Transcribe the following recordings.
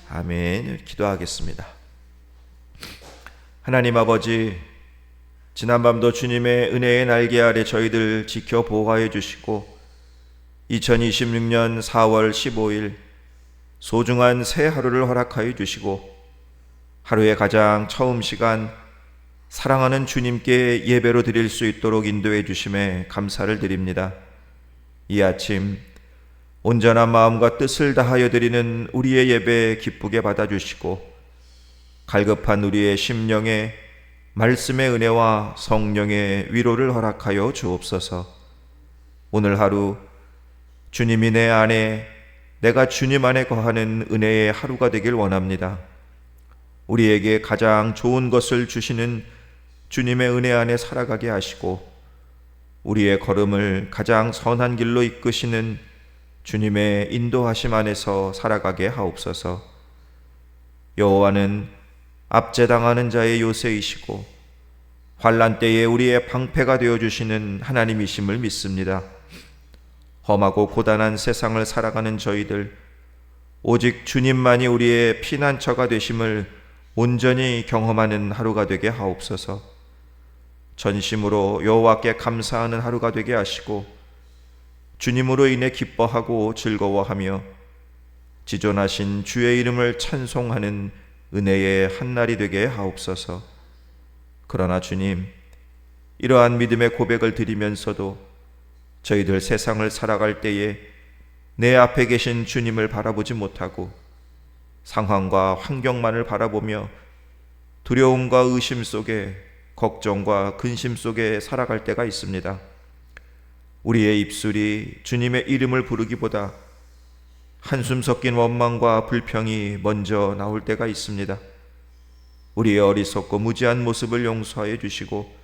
아멘. 기도하겠습니다. 하나님 아버지, 지난밤도 주님의 은혜의 날개 아래 저희들 지켜 보호하여 주시고 2026년 4월 15일 소중한 새 하루를 허락하여 주시고 하루의 가장 처음 시간 사랑하는 주님께 예배로 드릴 수 있도록 인도해 주심에 감사를 드립니다. 이 아침 온전한 마음과 뜻을 다하여 드리는 우리의 예배 기쁘게 받아주시고 갈급한 우리의 심령에 말씀의 은혜와 성령의 위로를 허락하여 주옵소서. 오늘 하루 주님이 내 안에, 내가 주님 안에 거하는 은혜의 하루가 되길 원합니다. 우리에게 가장 좋은 것을 주시는 주님의 은혜 안에 살아가게 하시고 우리의 걸음을 가장 선한 길로 이끄시는 주님의 인도하심 안에서 살아가게 하옵소서. 여호와는 압제당하는 자의 요새이시고 환난 때에 우리의 방패가 되어주시는 하나님이심을 믿습니다. 험하고 고단한 세상을 살아가는 저희들, 오직 주님만이 우리의 피난처가 되심을 온전히 경험하는 하루가 되게 하옵소서. 전심으로 여호와께 감사하는 하루가 되게 하시고 주님으로 인해 기뻐하고 즐거워하며 지존하신 주의 이름을 찬송하는 은혜의 한날이 되게 하옵소서. 그러나 주님, 이러한 믿음의 고백을 드리면서도 저희들 세상을 살아갈 때에 내 앞에 계신 주님을 바라보지 못하고 상황과 환경만을 바라보며 두려움과 의심 속에, 걱정과 근심 속에 살아갈 때가 있습니다. 우리의 입술이 주님의 이름을 부르기보다 한숨 섞인 원망과 불평이 먼저 나올 때가 있습니다. 우리의 어리석고 무지한 모습을 용서하여 주시고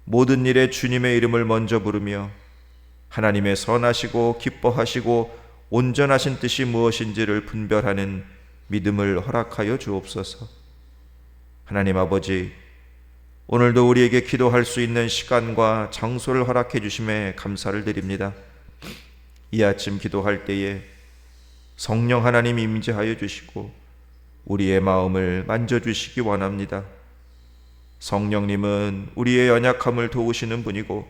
모든 일에 주님의 이름을 먼저 부르며 하나님의 선하시고 기뻐하시고 온전하신 뜻이 무엇인지를 분별하는 믿음을 허락하여 주옵소서. 하나님 아버지, 오늘도 우리에게 기도할 수 있는 시간과 장소를 허락해 주심에 감사를 드립니다. 이 아침 기도할 때에 성령 하나님 임재하여 주시고 우리의 마음을 만져주시기 원합니다. 성령님은 우리의 연약함을 도우시는 분이고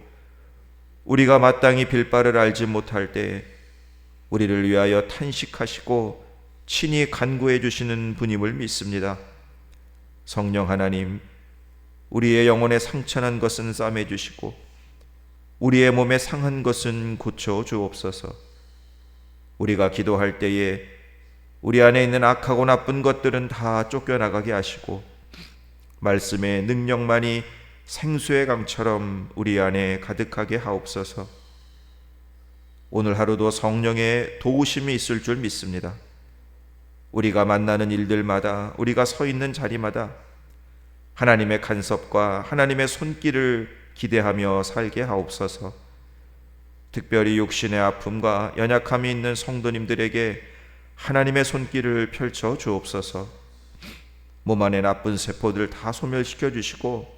우리가 마땅히 빌 바를 알지 못할 때 우리를 위하여 탄식하시고 친히 간구해 주시는 분임을 믿습니다. 성령 하나님, 우리의 영혼에 상처난 것은 싸매 주시고 우리의 몸에 상한 것은 고쳐 주옵소서. 우리가 기도할 때에 우리 안에 있는 악하고 나쁜 것들은 다 쫓겨나가게 하시고 말씀의 능력만이 생수의 강처럼 우리 안에 가득하게 하옵소서. 오늘 하루도 성령의 도우심이 있을 줄 믿습니다. 우리가 만나는 일들마다, 우리가 서 있는 자리마다 하나님의 간섭과 하나님의 손길을 기대하며 살게 하옵소서. 특별히 육신의 아픔과 연약함이 있는 성도님들에게 하나님의 손길을 펼쳐 주옵소서. 몸 안의 나쁜 세포들 다 소멸시켜 주시고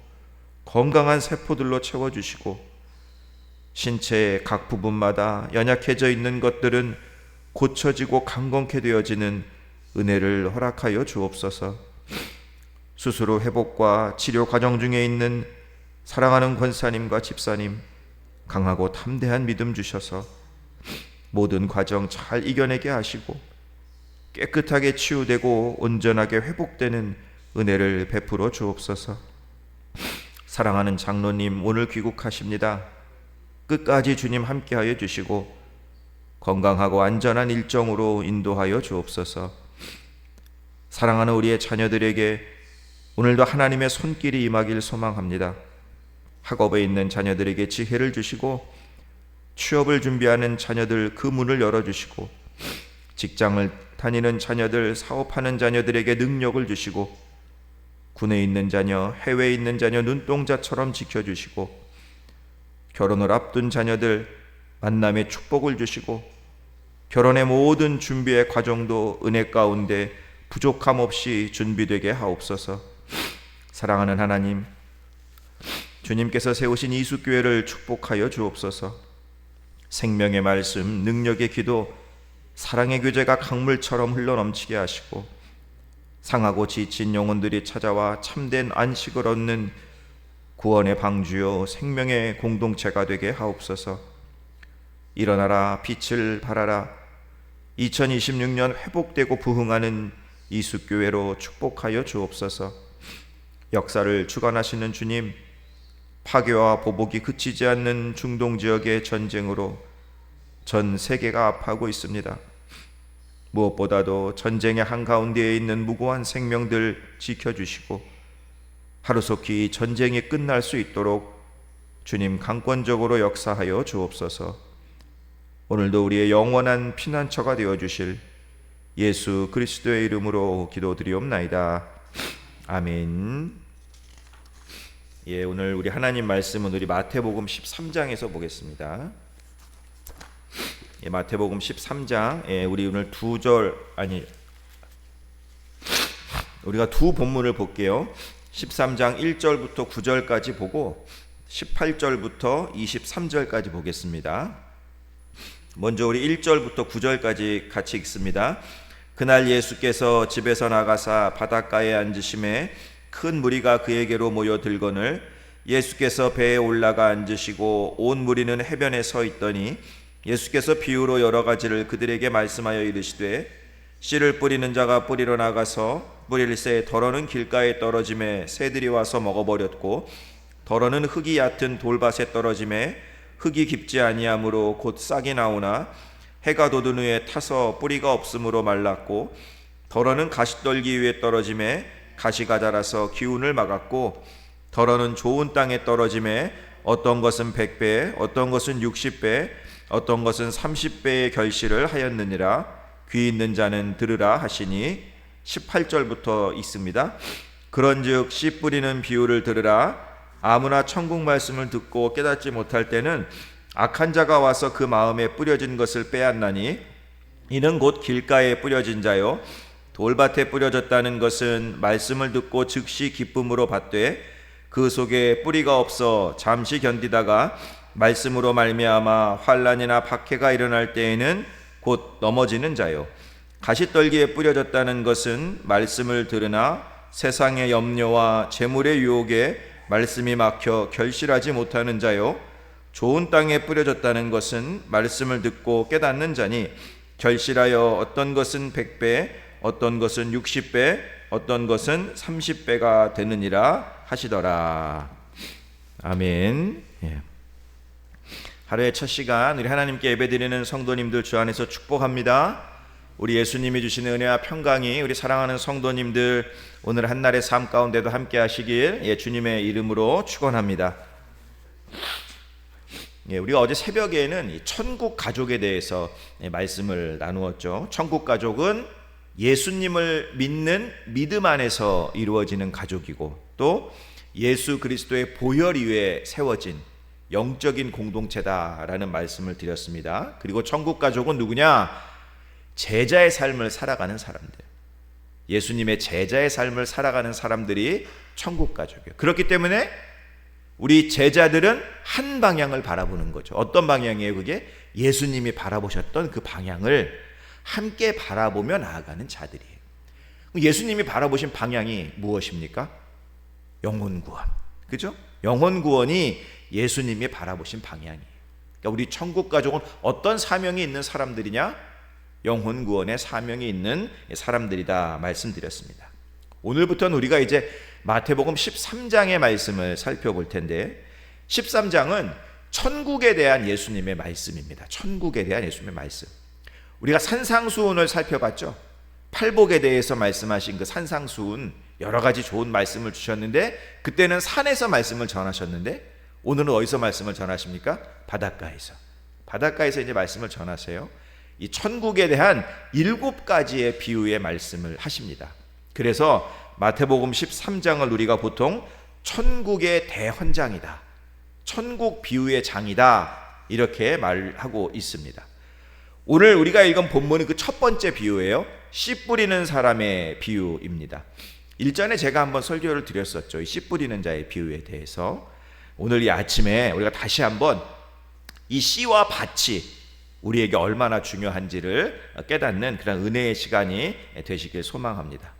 건강한 세포들로 채워주시고 신체의 각 부분마다 연약해져 있는 것들은 고쳐지고 강건케 되어지는 은혜를 허락하여 주옵소서. 수술 후 회복과 치료 과정 중에 있는 사랑하는 권사님과 집사님, 강하고 담대한 믿음 주셔서 모든 과정 잘 이겨내게 하시고 깨끗하게 치유되고 온전하게 회복되는 은혜를 베풀어 주옵소서. 사랑하는 장로님, 오늘 귀국하십니다. 끝까지 주님 함께하여 주시고 건강하고 안전한 일정으로 인도하여 주옵소서. 사랑하는 우리의 자녀들에게 오늘도 하나님의 손길이 임하길 소망합니다. 학업에 있는 자녀들에게 지혜를 주시고 취업을 준비하는 자녀들 그 문을 열어주시고 직장을 다니는 자녀들, 사업하는 자녀들에게 능력을 주시고 군에 있는 자녀, 해외에 있는 자녀 눈동자처럼 지켜주시고 결혼을 앞둔 자녀들 만남의 축복을 주시고 결혼의 모든 준비의 과정도 은혜 가운데 부족함 없이 준비되게 하옵소서. 사랑하는 하나님, 주님께서 세우신 이수교회를 축복하여 주옵소서. 생명의 말씀, 능력의 기도, 사랑의 교제가 강물처럼 흘러넘치게 하시고 상하고 지친 영혼들이 찾아와 참된 안식을 얻는 구원의 방주요 생명의 공동체가 되게 하옵소서. 일어나라 빛을 발하라. 2026년 회복되고 부흥하는 이숫교회로 축복하여 주옵소서. 역사를 주관하시는 주님, 파괴와 보복이 그치지 않는 중동 지역의 전쟁으로 전 세계가 아파하고 있습니다. 무엇보다도 전쟁의 한가운데에 있는 무고한 생명들 지켜주시고 하루속히 전쟁이 끝날 수 있도록 주님 강권적으로 역사하여 주옵소서. 오늘도 우리의 영원한 피난처가 되어주실 예수 그리스도의 이름으로 기도드리옵나이다. 아멘. 예, 오늘 우리 하나님 말씀은 우리 마태복음 13장에서 보겠습니다. 예, 마태복음 13장. 예, 우리 오늘 우리가 두 본문을 볼게요. 13장 1절부터 9절까지 보고 18절부터 23절까지 보겠습니다. 먼저 우리 1절부터 9절까지 같이 읽습니다. 그날 예수께서 집에서 나가사 바닷가에 앉으심에 큰 무리가 그에게로 모여들거늘 예수께서 배에 올라가 앉으시고 온 무리는 해변에 서 있더니 예수께서 비유로 여러 가지를 그들에게 말씀하여 이르시되 씨를 뿌리는 자가 뿌리러 나가서 뿌릴새 덜어는 길가에 떨어짐에 새들이 와서 먹어버렸고 덜어는 흙이 얕은 돌밭에 떨어짐에 흙이 깊지 아니하므로 곧 싹이 나오나 해가 돋은 후에 타서 뿌리가 없으므로 말랐고 덜어는 가시떨기 위에 떨어짐에 가시가 자라서 기운을 막았고 덜어는 좋은 땅에 떨어짐에 어떤 것은 100배 어떤 것은 60배 어떤 것은 30배의 결실을 하였느니라. 귀 있는 자는 들으라 하시니 18절부터 있습니다. 그런즉 씨 뿌리는 비유를 들으라. 아무나 천국 말씀을 듣고 깨닫지 못할 때는 악한 자가 와서 그 마음에 뿌려진 것을 빼앗나니 이는 곧 길가에 뿌려진 자요 돌밭에 뿌려졌다는 것은 말씀을 듣고 즉시 기쁨으로 받되 그 속에 뿌리가 없어 잠시 견디다가 말씀으로 말미암아 환난이나 박해가 일어날 때에는 곧 넘어지는 자요 가시떨기에 뿌려졌다는 것은 말씀을 들으나 세상의 염려와 재물의 유혹에 말씀이 막혀 결실하지 못하는 자요 좋은 땅에 뿌려졌다는 것은 말씀을 듣고 깨닫는 자니 결실하여 어떤 것은 100배 어떤 것은 60배 어떤 것은 30배가 되느니라 하시더라. 아멘. 예. 하루의 첫 시간 우리 하나님께 예배드리는 성도님들 주 안에서 축복합니다. 우리 예수님이 주시는 은혜와 평강이 우리 사랑하는 성도님들 오늘 한날의 삶 가운데도 함께 하시길 주님의 이름으로 축원합니다. 우리가 어제 새벽에는 천국 가족에 대해서 말씀을 나누었죠. 천국 가족은 예수님을 믿는 믿음 안에서 이루어지는 가족이고 또 예수 그리스도의 보혈 위에 세워진 영적인 공동체다라는 말씀을 드렸습니다. 그리고 천국 가족은 누구냐? 제자의 삶을 살아가는 사람들, 예수님의 제자의 삶을 살아가는 사람들이 천국 가족이에요. 그렇기 때문에 우리 제자들은 한 방향을 바라보는 거죠. 어떤 방향이에요? 그게 예수님이 바라보셨던 그 방향을 함께 바라보며 나아가는 자들이에요. 예수님이 바라보신 방향이 무엇입니까? 영혼 구원. 그죠? 영혼 구원이 예수님이 바라보신 방향이에요. 그러니까 우리 천국 가족은 어떤 사명이 있는 사람들이냐? 영혼 구원의 사명이 있는 사람들이다 말씀드렸습니다. 오늘부터는 우리가 이제 마태복음 13장의 말씀을 살펴볼 텐데 13장은 천국에 대한 예수님의 말씀입니다. 천국에 대한 예수님의 말씀. 우리가 산상수훈을 살펴봤죠. 팔복에 대해서 말씀하신 그 산상수훈 여러 가지 좋은 말씀을 주셨는데 그때는 산에서 말씀을 전하셨는데 오늘은 어디서 말씀을 전하십니까? 바닷가에서 이제 말씀을 전하세요. 이 천국에 대한 7가지의 비유의 말씀을 하십니다. 그래서 마태복음 13장을 우리가 보통 천국의 대헌장이다, 천국 비유의 장이다 이렇게 말하고 있습니다. 오늘 우리가 읽은 본문은 그 첫 번째 비유예요. 씨 뿌리는 사람의 비유입니다. 일전에 제가 한번 설교를 드렸었죠. 이 씨 뿌리는 자의 비유에 대해서. 오늘 이 아침에 우리가 다시 한번 이 씨와 밭이 우리에게 얼마나 중요한지를 깨닫는 그런 은혜의 시간이 되시길 소망합니다.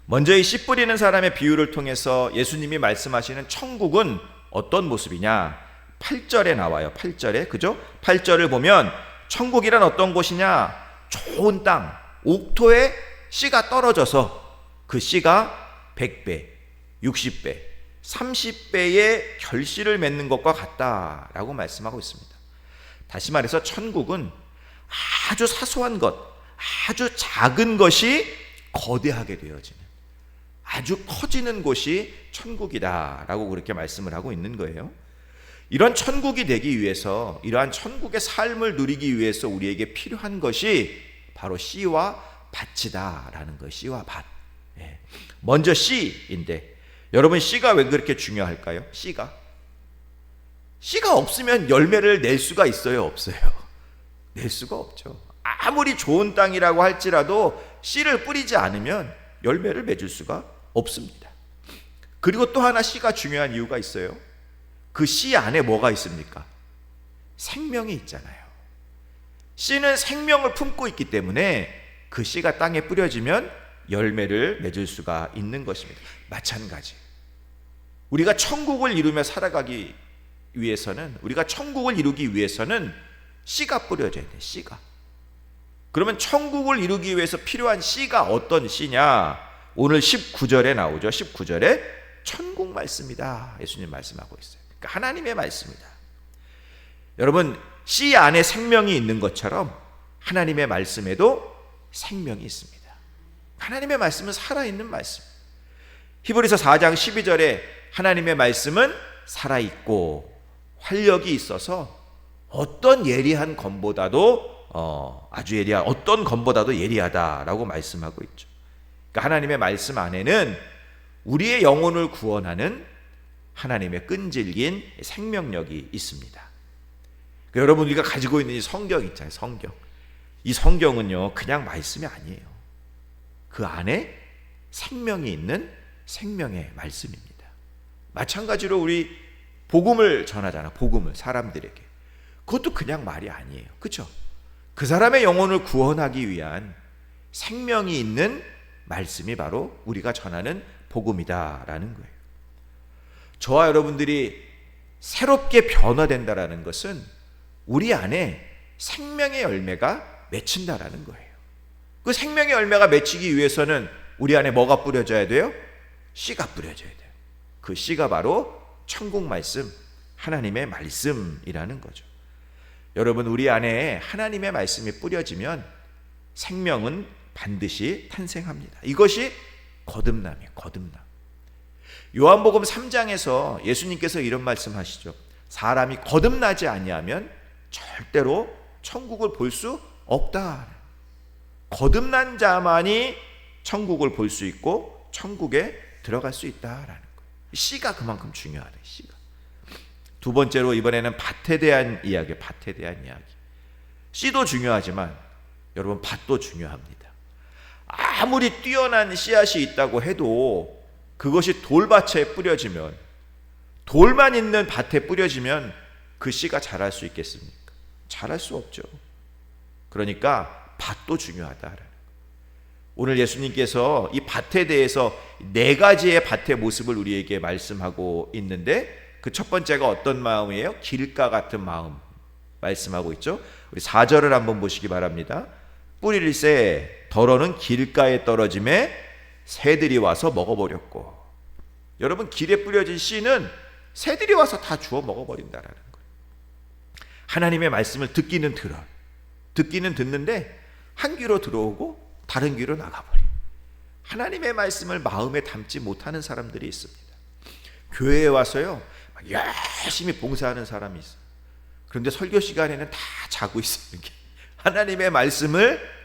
먼저 이 씨 뿌리는 사람의 비유를 통해서 예수님이 말씀하시는 천국은 어떤 모습이냐? 8절에 나와요. 8절에. 그죠? 8절을 보면 천국이란 어떤 곳이냐? 좋은 땅, 옥토에 씨가 떨어져서 그 씨가 100배, 60배, 30배의 결실을 맺는 것과 같다라고 말씀하고 있습니다. 다시 말해서 천국은 아주 사소한 것, 아주 작은 것이 거대하게 되어지는, 아주 커지는 곳이 천국이다라고 그렇게 말씀을 하고 있는 거예요. 이런 천국이 되기 위해서, 이러한 천국의 삶을 누리기 위해서 우리에게 필요한 것이 바로 씨와 밭이다라는 거예요. 씨와 밭. 먼저 씨인데, 여러분 씨가 왜 그렇게 중요할까요? 씨가 없으면 열매를 낼 수가 있어요? 없어요? 낼 수가 없죠. 아무리 좋은 땅이라고 할지라도 씨를 뿌리지 않으면 열매를 맺을 수가 없습니다. 그리고 또 하나 씨가 중요한 이유가 있어요. 그 씨 안에 뭐가 있습니까? 생명이 있잖아요. 씨는 생명을 품고 있기 때문에 그 씨가 땅에 뿌려지면 열매를 맺을 수가 있는 것입니다. 마찬가지. 우리가 천국을 이루며 살아가기 위해서는, 우리가 천국을 이루기 위해서는 씨가 뿌려져야 돼. 씨가. 그러면 천국을 이루기 위해서 필요한 씨가 어떤 씨냐? 오늘 19절에 나오죠. 19절에 천국 말씀이다. 예수님 말씀하고 있어요. 그러니까 하나님의 말씀이다. 여러분, 씨 안에 생명이 있는 것처럼 하나님의 말씀에도 생명이 있습니다. 하나님의 말씀은 살아있는 말씀. 히브리서 4장 12절에 하나님의 말씀은 살아있고 활력이 있어서 어떤 예리한 검보다도 아주 예리한 어떤 검보다도 예리하다라고 말씀하고 있죠. 그러니까 하나님의 말씀 안에는 우리의 영혼을 구원하는 하나님의 끈질긴 생명력이 있습니다. 그러니까 여러분, 우리가 가지고 있는 이 성경 있잖아요. 성경. 이 성경은요, 그냥 말씀이 아니에요. 그 안에 생명이 있는 생명의 말씀입니다. 마찬가지로 우리 복음을 전하잖아. 복음을 사람들에게. 그것도 그냥 말이 아니에요. 그렇죠? 그 사람의 영혼을 구원하기 위한 생명이 있는 말씀이 바로 우리가 전하는 복음이다라는 거예요. 저와 여러분들이 새롭게 변화된다라는 것은 우리 안에 생명의 열매가 맺힌다라는 거예요. 그 생명의 열매가 맺히기 위해서는 우리 안에 뭐가 뿌려져야 돼요? 씨가 뿌려져야 돼요. 그 씨가 바로 천국 말씀, 하나님의 말씀이라는 거죠. 여러분, 우리 안에 하나님의 말씀이 뿌려지면 생명은 반드시 탄생합니다. 이것이 거듭남이에요. 거듭남. 요한복음 3장에서 예수님께서 이런 말씀하시죠. 사람이 거듭나지 아니하면 절대로 천국을 볼 수 없다. 거듭난 자만이 천국을 볼 수 있고 천국에 들어갈 수 있다라는 거예요. 씨가 그만큼 중요하다. 씨가. 두 번째로 이번에는 밭에 대한 이야기. 밭에 대한 이야기. 씨도 중요하지만 여러분, 밭도 중요합니다. 아무리 뛰어난 씨앗이 있다고 해도 그것이 돌밭에 뿌려지면, 돌만 있는 밭에 뿌려지면 그 씨가 자랄 수 있겠습니까? 자랄 수 없죠. 그러니까 밭도 중요하다. 오늘 예수님께서 이 밭에 대해서 4가지의 밭의 모습을 우리에게 말씀하고 있는데, 그 첫 번째가 어떤 마음이에요? 길가 같은 마음 말씀하고 있죠. 우리 4절을 한번 보시기 바랍니다. 뿌릴새 덜어는 길가에 떨어짐에 새들이 와서 먹어버렸고. 여러분, 길에 뿌려진 씨는 새들이 와서 다 주워 먹어버린다라는 거예요. 하나님의 말씀을 듣기는 들어, 듣기는 듣는데 한 귀로 들어오고 다른 귀로 나가버려. 하나님의 말씀을 마음에 담지 못하는 사람들이 있습니다. 교회에 와서요, 막 열심히 봉사하는 사람이 있어요. 그런데 설교 시간에는 다 자고 있어요. 하나님의 말씀을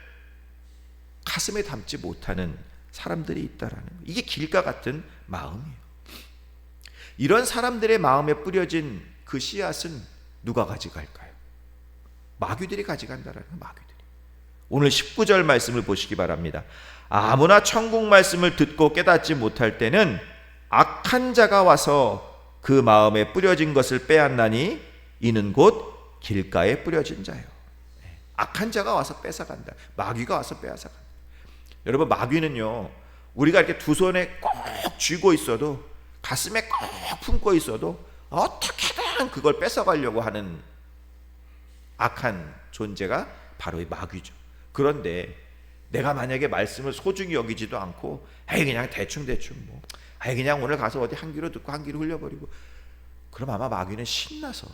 가슴에 담지 못하는 사람들이 있다라는 거예요. 이게 길가 같은 마음이에요. 이런 사람들의 마음에 뿌려진 그 씨앗은 누가 가져갈까요? 마귀들이 가져간다라는 거예요. 마귀들이. 오늘 19절 말씀을 보시기 바랍니다. 아무나 천국 말씀을 듣고 깨닫지 못할 때는 악한 자가 와서 그 마음에 뿌려진 것을 빼앗나니 이는 곧 길가에 뿌려진 자요. 악한 자가 와서 뺏어간다. 마귀가 와서 뺏어간다. 여러분, 마귀는요, 우리가 이렇게 두 손에 꼭 쥐고 있어도, 가슴에 꼭 품고 있어도 어떻게든 그걸 뺏어가려고 하는 악한 존재가 바로 이 마귀죠. 그런데 내가 만약에 말씀을 소중히 여기지도 않고, 에이 그냥 대충 뭐, 에이 그냥 오늘 가서 어디 한 귀로 듣고 한 귀로 흘려버리고, 그럼 아마 마귀는 신나서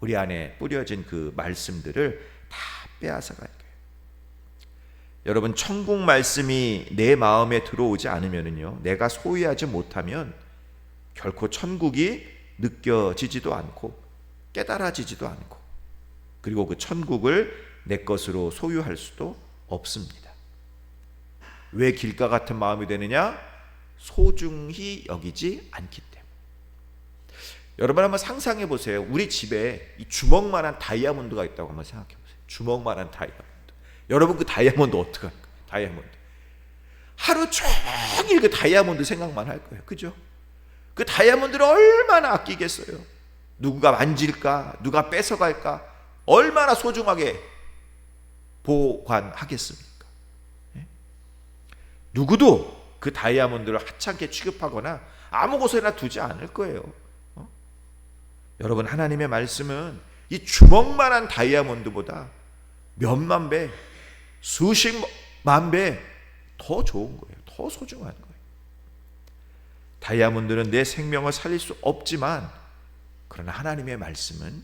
우리 안에 뿌려진 그 말씀들을 다 빼앗아 갈 거예요. 여러분, 천국 말씀이 내 마음에 들어오지 않으면요, 내가 소유하지 못하면 결코 천국이 느껴지지도 않고 깨달아지지도 않고, 그리고 그 천국을 내 것으로 소유할 수도 없습니다. 왜 길가 같은 마음이 되느냐? 소중히 여기지 않기 때문에. 여러분 한번 상상해 보세요. 우리 집에 이 주먹만한 다이아몬드가 있다고 한번 생각해 보세요. 주먹만한 다이아몬드. 여러분, 그 다이아몬드 어떻게 할까요? 다이아몬드. 하루 종일 그 다이아몬드 생각만 할 거예요. 그죠? 그 다이아몬드를 얼마나 아끼겠어요? 누가 만질까? 누가 뺏어갈까? 얼마나 소중하게 보관하겠습니까? 누구도 그 다이아몬드를 하찮게 취급하거나 아무 곳에나 두지 않을 거예요. 여러분, 하나님의 말씀은 이 주먹만한 다이아몬드보다 몇만 배, 수십만 배 더 좋은 거예요. 더 소중한 거예요. 다이아몬드는 내 생명을 살릴 수 없지만, 그러나 하나님의 말씀은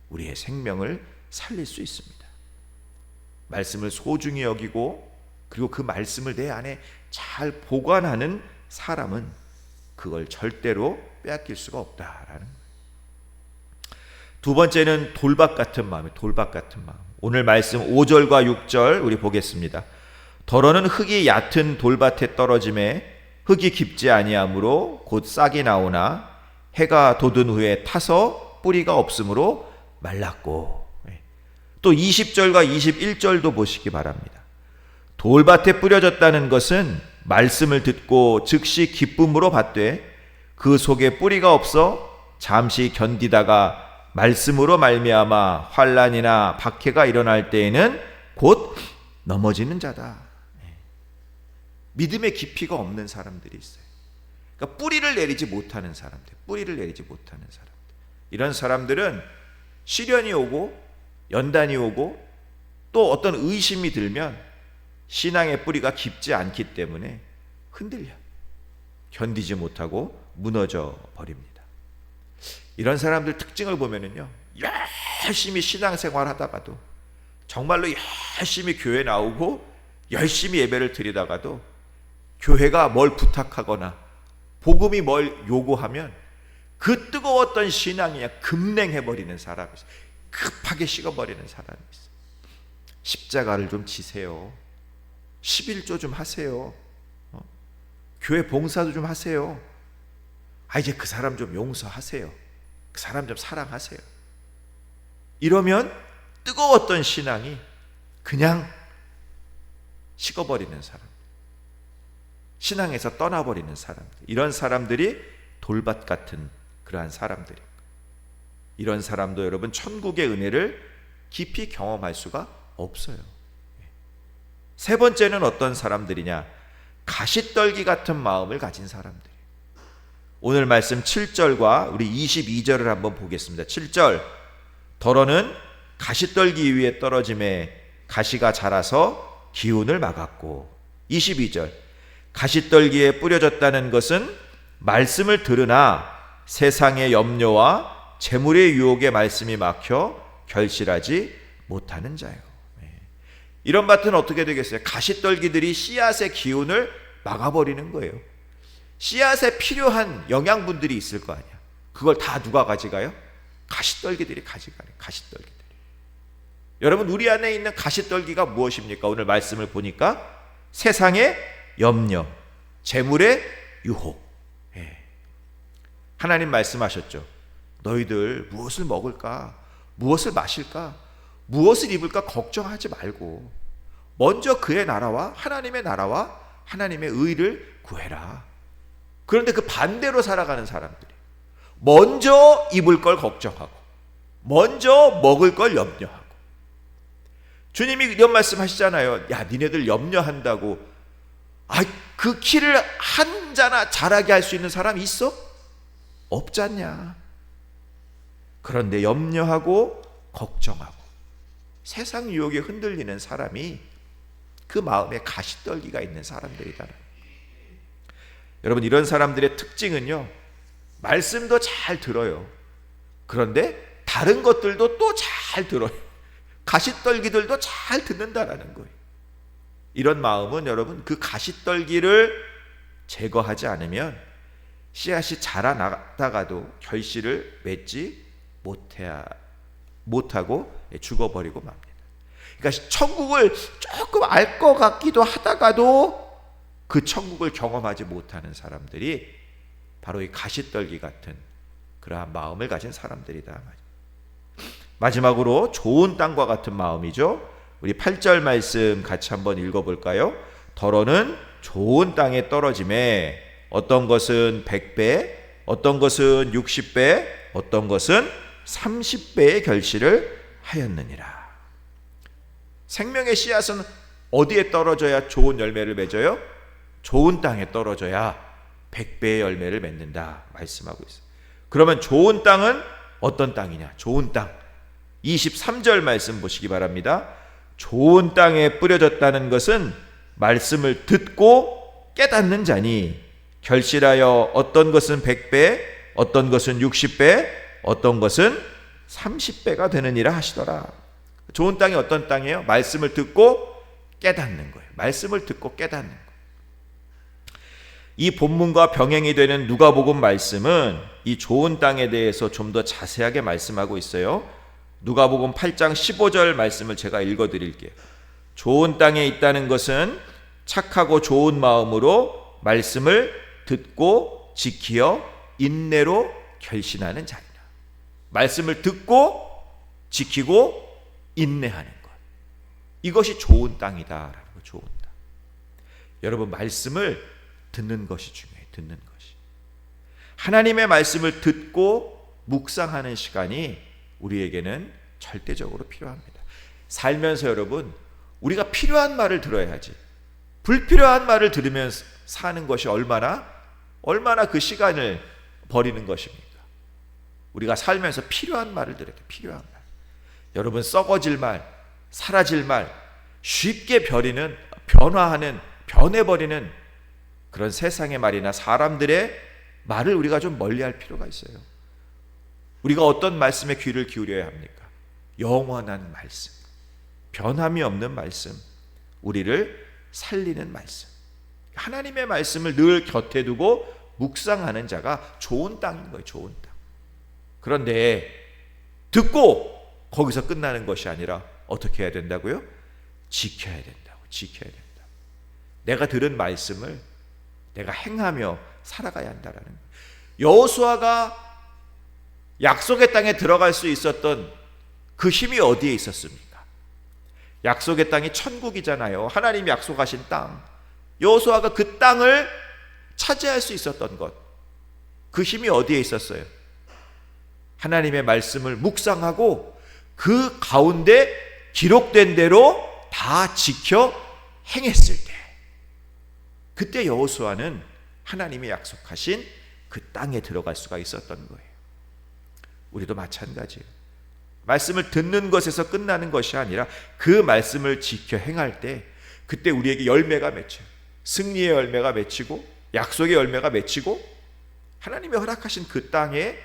우리의 생명을 살릴 수 있습니다. 말씀을 소중히 여기고, 그리고 그 말씀을 내 안에 잘 보관하는 사람은 그걸 절대로 빼앗길 수가 없다라는 거예요. 두 번째는 돌밭 같은 마음이에요. 돌밭 같은 마음. 오늘 말씀 5절과 6절 우리 보겠습니다. 더러는 흙이 얕은 돌밭에 떨어짐에 흙이 깊지 아니하므로 곧 싹이 나오나 해가 돋은 후에 타서 뿌리가 없으므로 말랐고. 또 20절과 21절도 보시기 바랍니다. 돌밭에 뿌려졌다는 것은 말씀을 듣고 즉시 기쁨으로 받되 그 속에 뿌리가 없어 잠시 견디다가 말씀으로 말미암아 환난이나 박해가 일어날 때에는 곧 넘어지는 자다. 믿음의 깊이가 없는 사람들이 있어요. 그러니까 뿌리를 내리지 못하는 사람들, 뿌리를 내리지 못하는 사람들. 이런 사람들은 시련이 오고 연단이 오고 또 어떤 의심이 들면 신앙의 뿌리가 깊지 않기 때문에 흔들려 견디지 못하고 무너져 버립니다. 이런 사람들 특징을 보면은요, 열심히 신앙생활 하다가도, 정말로 열심히 교회 나오고 열심히 예배를 드리다가도 교회가 뭘 부탁하거나 복음이 뭘 요구하면 그 뜨거웠던 신앙이 급냉해버리는 사람이 있어요. 급하게 식어버리는 사람이 있어요. 십자가를 좀 지세요. 11조 좀 하세요. 교회 봉사도 좀 하세요. 이제 그 사람 좀 용서하세요. 그 사람 좀 사랑하세요. 이러면 뜨거웠던 신앙이 그냥 식어버리는 사람, 신앙에서 떠나버리는 사람들, 이런 사람들이 돌밭 같은 그러한 사람들입니다. 이런 사람도 여러분 천국의 은혜를 깊이 경험할 수가 없어요. 세 번째는 어떤 사람들이냐? 가시떨기 같은 마음을 가진 사람들. 오늘 말씀 7절과 우리 22절을 한번 보겠습니다. 7절, 더러는 가시떨기 위에 떨어짐에 가시가 자라서 기운을 막았고. 22절, 가시떨기에 뿌려졌다는 것은 말씀을 들으나 세상의 염려와 재물의 유혹에 말씀이 막혀 결실하지 못하는 자요. 이런 밭은 어떻게 되겠어요? 가시떨기들이 씨앗의 기운을 막아버리는 거예요. 씨앗에 필요한 영양분들이 있을 거 아니야. 그걸 다 누가 가져가요? 가시떨기들이 가져가요. 가시떨기들이. 여러분, 우리 안에 있는 가시떨기가 무엇입니까? 오늘 말씀을 보니까 세상의 염려, 재물의 유혹. 하나님 말씀하셨죠. 너희들 무엇을 먹을까? 무엇을 마실까? 무엇을 입을까? 걱정하지 말고 먼저 그의 나라와 하나님의 나라와 하나님의 의를 구해라. 그런데 그 반대로 살아가는 사람들이 먼저 입을 걸 걱정하고 먼저 먹을 걸 염려하고, 주님이 이런 말씀 하시잖아요. 야, 니네들 염려한다고 그 키를 한 자나 자라게 할 수 있는 사람이 있어? 없잖냐. 그런데 염려하고 걱정하고 세상 유혹에 흔들리는 사람이 그 마음에 가시떨기가 있는 사람들이다. 여러분, 이런 사람들의 특징은요, 말씀도 잘 들어요. 그런데 다른 것들도 또 잘 들어요. 가시떨기들도 잘 듣는다라는 거예요. 이런 마음은 여러분, 그 가시떨기를 제거하지 않으면 씨앗이 자라나다가도 결실을 맺지 못하고 죽어버리고 맙니다. 그러니까 천국을 조금 알 것 같기도 하다가도 그 천국을 경험하지 못하는 사람들이 바로 이 가시떨기 같은 그러한 마음을 가진 사람들이다. 마지막으로 좋은 땅과 같은 마음이죠. 우리 8절 말씀 같이 한번 읽어볼까요? 더러는 좋은 땅에 떨어짐에 어떤 것은 100배, 어떤 것은 60배, 어떤 것은 30배의 결실을 하였느니라. 생명의 씨앗은 어디에 떨어져야 좋은 열매를 맺어요? 좋은 땅에 떨어져야 100배의 열매를 맺는다 말씀하고 있어요. 그러면 좋은 땅은 어떤 땅이냐? 좋은 땅 23절 말씀 보시기 바랍니다. 좋은 땅에 뿌려졌다는 것은 말씀을 듣고 깨닫는 자니 결실하여 어떤 것은 100배, 어떤 것은 60배, 어떤 것은 30배가 되느니라 하시더라. 좋은 땅이 어떤 땅이에요? 말씀을 듣고 깨닫는 거예요. 말씀을 듣고 깨닫는 거예요. 이 본문과 병행이 되는 누가복음 말씀은 이 좋은 땅에 대해서 좀 더 자세하게 말씀하고 있어요. 누가복음 8장 15절 말씀을 제가 읽어드릴게요. 좋은 땅에 있다는 것은 착하고 좋은 마음으로 말씀을 듣고 지키어 인내로 결신하는 자이다. 말씀을 듣고 지키고 인내하는 것, 이것이 좋은 땅이다라는 거. 좋은 땅. 여러분, 말씀을 듣는 것이 중요해요. 듣는 것이. 하나님의 말씀을 듣고 묵상하는 시간이 우리에게는 절대적으로 필요합니다. 살면서 여러분, 우리가 필요한 말을 들어야지, 불필요한 말을 들으면서 사는 것이 얼마나 그 시간을 버리는 것입니까? 우리가 살면서 필요한 말을 들어야 돼. 필요한 말. 여러분, 썩어질 말, 사라질 말, 쉽게 변해버리는 그런 세상의 말이나 사람들의 말을 우리가 좀 멀리할 필요가 있어요. 우리가 어떤 말씀에 귀를 기울여야 합니까? 영원한 말씀, 변함이 없는 말씀, 우리를 살리는 말씀. 하나님의 말씀을 늘 곁에 두고 묵상하는 자가 좋은 땅인 거예요. 좋은 땅. 그런데 듣고 거기서 끝나는 것이 아니라 어떻게 해야 된다고요? 지켜야 된다고. 지켜야 된다. 내가 들은 말씀을 내가 행하며 살아가야 한다라는 거예요. 여호수아가 약속의 땅에 들어갈 수 있었던 그 힘이 어디에 있었습니까? 약속의 땅이 천국이잖아요. 하나님이 약속하신 땅. 여호수아가 그 땅을 차지할 수 있었던 것, 그 힘이 어디에 있었어요? 하나님의 말씀을 묵상하고 그 가운데 기록된 대로 다 지켜 행했을 때, 그때 여호수아는 하나님이 약속하신 그 땅에 들어갈 수가 있었던 거예요. 우리도 마찬가지예요. 말씀을 듣는 것에서 끝나는 것이 아니라 그 말씀을 지켜 행할 때 그때 우리에게 열매가 맺혀요. 승리의 열매가 맺히고 약속의 열매가 맺히고 하나님이 허락하신 그 땅에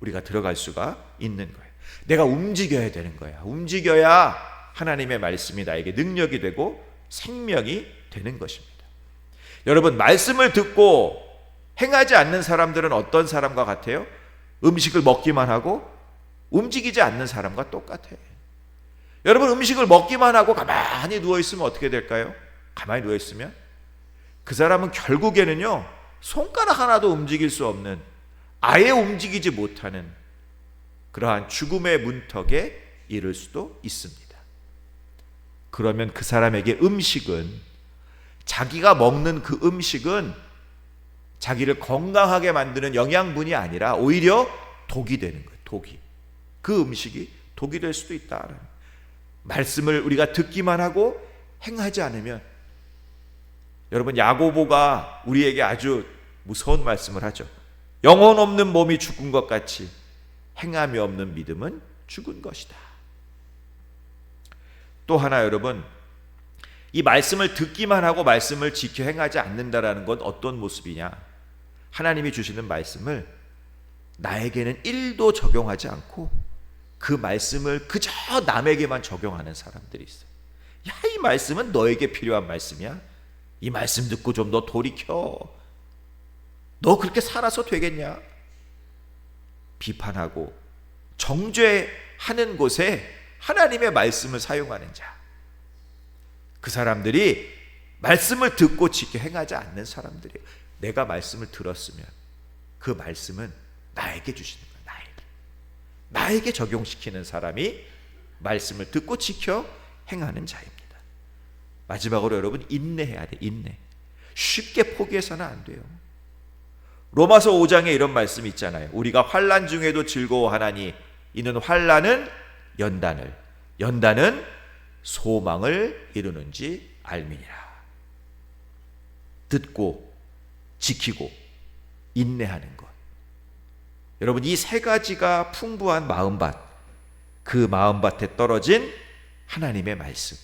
우리가 들어갈 수가 있는 거예요. 내가 움직여야 되는 거야. 움직여야 하나님의 말씀이 나에게 능력이 되고 생명이 되는 것입니다. 여러분, 말씀을 듣고 행하지 않는 사람들은 어떤 사람과 같아요? 음식을 먹기만 하고 움직이지 않는 사람과 똑같아요. 여러분, 음식을 먹기만 하고 가만히 누워있으면 어떻게 될까요? 가만히 누워있으면 그 사람은 결국에는요, 손가락 하나도 움직일 수 없는, 아예 움직이지 못하는 그러한 죽음의 문턱에 이를 수도 있습니다. 그러면 그 사람에게 음식은, 자기가 먹는 그 음식은 자기를 건강하게 만드는 영양분이 아니라 오히려 독이 되는 거예요. 독이. 그 음식이 독이 될 수도 있다. 말씀을 우리가 듣기만 하고 행하지 않으면, 여러분, 야고보가 우리에게 아주 무서운 말씀을 하죠. 영혼 없는 몸이 죽은 것 같이 행함이 없는 믿음은 죽은 것이다. 또 하나, 여러분, 이 말씀을 듣기만 하고 말씀을 지켜 행하지 않는다라는 건 어떤 모습이냐? 하나님이 주시는 말씀을 나에게는 1도 적용하지 않고 그 말씀을 그저 남에게만 적용하는 사람들이 있어요. 야, 이 말씀은 너에게 필요한 말씀이야. 이 말씀 듣고 좀 너 돌이켜. 너 그렇게 살아서 되겠냐? 비판하고 정죄하는 곳에 하나님의 말씀을 사용하는 자, 그 사람들이 말씀을 듣고 지켜 행하지 않는 사람들이에요. 내가 말씀을 들었으면 그 말씀은 나에게 주시는 거예요. 나에게 적용시키는 사람이 말씀을 듣고 지켜 행하는 자입니다. 마지막으로 여러분, 인내해야 돼. 인내. 쉽게 포기해서는 안 돼요. 로마서 5장에 이런 말씀이 있잖아요. 우리가 환난 중에도 즐거워하나니 이는 환난은 연단을, 연단은 소망을 이루는지 알미니라. 듣고 지키고 인내하는 것. 여러분, 이 세 가지가 풍부한 마음밭, 그 마음밭에 떨어진 하나님의 말씀,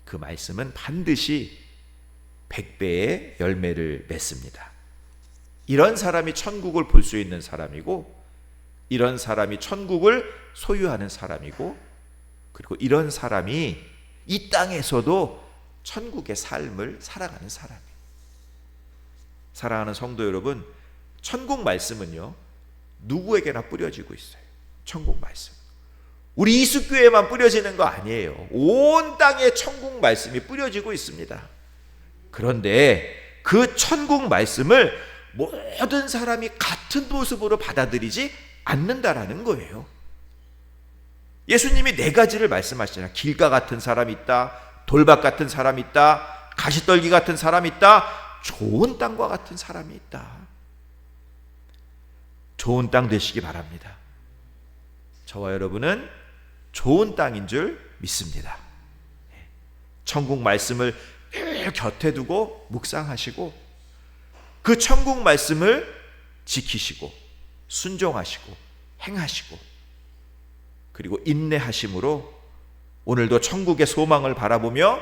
그 말씀은 반드시 100배의 열매를 맺습니다. 이런 사람이 천국을 볼 수 있는 사람이고, 이런 사람이 천국을 소유하는 사람이고, 그리고 이런 사람이 이 땅에서도 천국의 삶을 살아가는 사람이에요. 사랑하는 성도 여러분, 천국 말씀은요, 누구에게나 뿌려지고 있어요. 천국 말씀. 우리 이수교회만 뿌려지는 거 아니에요. 온 땅에 천국 말씀이 뿌려지고 있습니다. 그런데 그 천국 말씀을 모든 사람이 같은 모습으로 받아들이지 않는다라는 거예요. 예수님이 4가지를 말씀하시잖아요. 길가 같은 사람이 있다, 돌밭 같은 사람이 있다, 가시떨기 같은 사람이 있다, 좋은 땅과 같은 사람이 있다. 좋은 땅 되시기 바랍니다. 저와 여러분은 좋은 땅인 줄 믿습니다. 천국 말씀을 늘 곁에 두고 묵상하시고 그 천국 말씀을 지키시고 순종하시고 행하시고 그리고 인내하심으로 오늘도 천국의 소망을 바라보며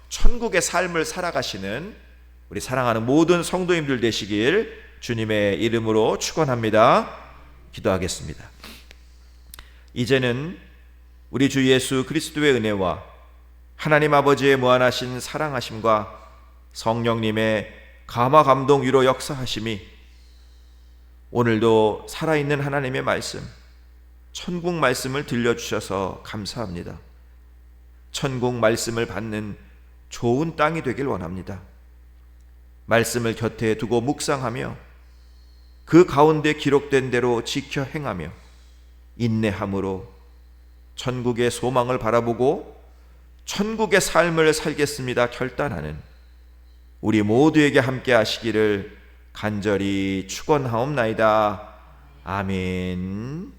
천국의 삶을 살아가시는 우리 사랑하는 모든 성도님들 되시길 주님의 이름으로 축원합니다. 기도하겠습니다. 이제는 우리 주 예수 그리스도의 은혜와 하나님 아버지의 무한하신 사랑하심과 성령님의 감화 감동 위로 역사하심이 오늘도 살아있는 하나님의 말씀, 천국 말씀을 들려주셔서 감사합니다. 천국 말씀을 받는 좋은 땅이 되길 원합니다. 말씀을 곁에 두고 묵상하며 그 가운데 기록된 대로 지켜 행하며 인내함으로 천국의 소망을 바라보고 천국의 삶을 살겠습니다 결단하는 우리 모두에게 함께 하시기를 간절히 축원하옵나이다. 아멘.